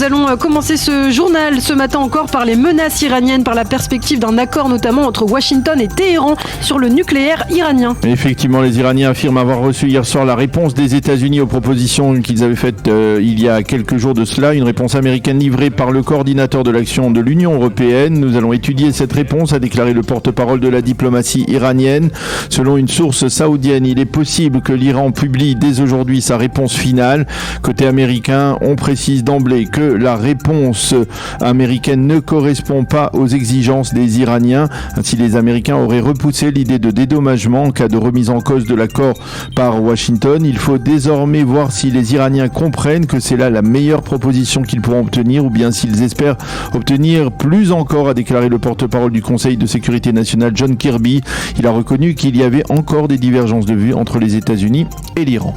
nous allons commencer ce journal ce matin encore par les menaces iraniennes, par la perspective d'un accord notamment entre Washington et Téhéran sur le nucléaire iranien. Effectivement, les Iraniens affirment avoir reçu hier soir la réponse des États-Unis aux propositions qu'ils avaient faites il y a quelques jours de cela. Une réponse américaine livrée par le coordinateur de l'action de l'Union européenne. Nous allons étudier cette réponse, a déclaré le porte-parole de la diplomatie iranienne. Selon une source saoudienne, il est possible que l'Iran publie dès aujourd'hui sa réponse finale. Côté américain, on précise d'emblée que la réponse américaine ne correspond pas aux exigences des Iraniens. Ainsi, les Américains auraient repoussé l'idée de dédommagement en cas de remise en cause de l'accord par Washington. Il faut désormais voir si les Iraniens comprennent que c'est là la meilleure proposition qu'ils pourront obtenir ou bien s'ils espèrent obtenir plus encore, a déclaré le porte-parole du Conseil de sécurité nationale John Kirby. Il a reconnu qu'il y avait encore des divergences de vues entre les États-Unis et l'Iran.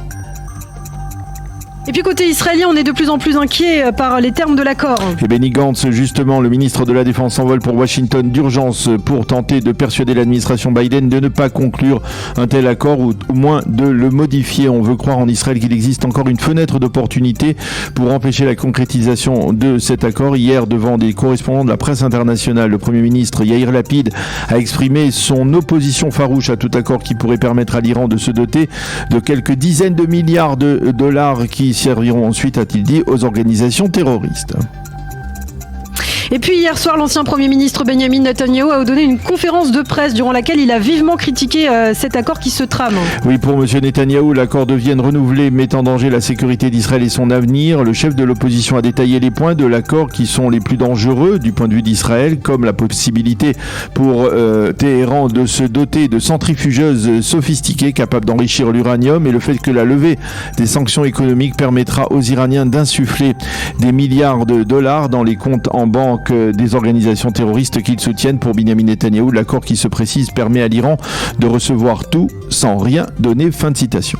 Et puis côté israélien, on est de plus en plus inquiet par les termes de l'accord. Et Benny Gantz, justement, le ministre de la Défense, s'envole pour Washington d'urgence pour tenter de persuader l'administration Biden de ne pas conclure un tel accord ou au moins de le modifier. On veut croire en Israël qu'il existe encore une fenêtre d'opportunité pour empêcher la concrétisation de cet accord. Hier, devant des correspondants de la presse internationale, le Premier ministre Yair Lapid a exprimé son opposition farouche à tout accord qui pourrait permettre à l'Iran de se doter de quelques dizaines de milliards de dollars qui serviront ensuite, a-t-il dit, aux organisations terroristes. Et puis hier soir, l'ancien Premier ministre Benjamin Netanyahou a donné une conférence de presse durant laquelle il a vivement critiqué cet accord qui se trame. Oui, pour M. Netanyahou, l'accord de Vienne renouvelé met en danger la sécurité d'Israël et son avenir. Le chef de l'opposition a détaillé les points de l'accord qui sont les plus dangereux du point de vue d'Israël, comme la possibilité pour Téhéran de se doter de centrifugeuses sophistiquées capables d'enrichir l'uranium et le fait que la levée des sanctions économiques permettra aux Iraniens d'insuffler des milliards de dollars dans les comptes en banque des organisations terroristes qu'ils soutiennent. Pour Benjamin Netanyahou, l'accord qui se précise permet à l'Iran de recevoir tout sans rien donner. Fin de citation.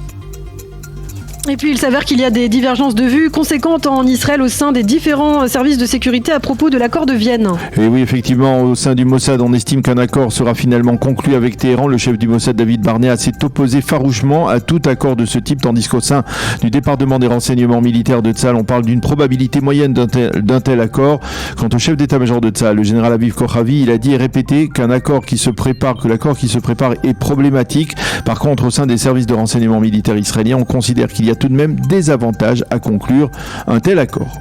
Et puis il s'avère qu'il y a des divergences de vues conséquentes en Israël au sein des différents services de sécurité à propos de l'accord de Vienne. Et oui, effectivement, au sein du Mossad, on estime qu'un accord sera finalement conclu avec Téhéran. Le chef du Mossad, David Barnea, s'est opposé farouchement à tout accord de ce type, tandis qu'au sein du département des renseignements militaires de Tsahal, on parle d'une probabilité moyenne d'un tel accord. Quant au chef d'état-major de Tsahal, le général Aviv Kochavi, il a dit et répété que l'accord qui se prépare est problématique. Par contre, au sein des services de renseignement militaire israéliens, on considère qu'il y a tout de même des avantages à conclure un tel accord.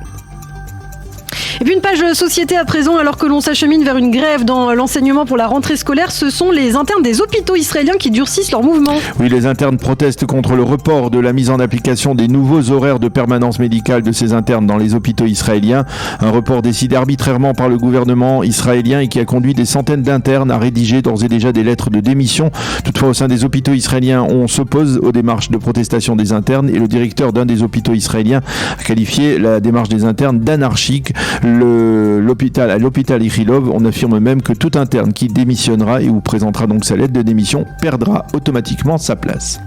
Et puis une page société à présent, alors que l'on s'achemine vers une grève dans l'enseignement pour la rentrée scolaire, ce sont les internes des hôpitaux israéliens qui durcissent leur mouvement. Oui, les internes protestent contre le report de la mise en application des nouveaux horaires de permanence médicale de ces internes dans les hôpitaux israéliens. Un report décidé arbitrairement par le gouvernement israélien et qui a conduit des centaines d'internes à rédiger d'ores et déjà des lettres de démission. Toutefois, au sein des hôpitaux israéliens, on s'oppose aux démarches de protestation des internes et le directeur d'un des hôpitaux israéliens a qualifié la démarche des internes d'anarchique. À l'hôpital Ichilov, on affirme même que tout interne qui démissionnera et ou présentera donc sa lettre de démission perdra automatiquement sa place.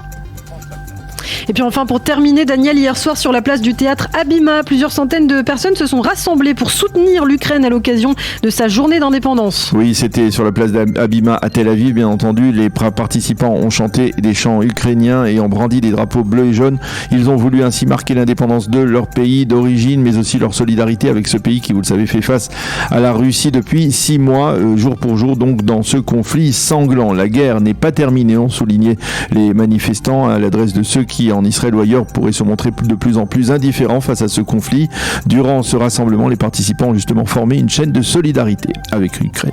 Et puis enfin, pour terminer, Daniel, hier soir sur la place du théâtre Habima, plusieurs centaines de personnes se sont rassemblées pour soutenir l'Ukraine à l'occasion de sa journée d'indépendance. Oui, c'était sur la place d'Habima à Tel Aviv, bien entendu. Les participants ont chanté des chants ukrainiens et ont brandi des drapeaux bleus et jaunes. Ils ont voulu ainsi marquer l'indépendance de leur pays d'origine, mais aussi leur solidarité avec ce pays qui, vous le savez, fait face à la Russie depuis 6 mois, jour pour jour, donc dans ce conflit sanglant. La guerre n'est pas terminée, ont souligné les manifestants à l'adresse de ceux qui, en Israël ou ailleurs, pourraient se montrer de plus en plus indifférents face à ce conflit. Durant ce rassemblement, les participants ont justement formé une chaîne de solidarité avec l'Ukraine.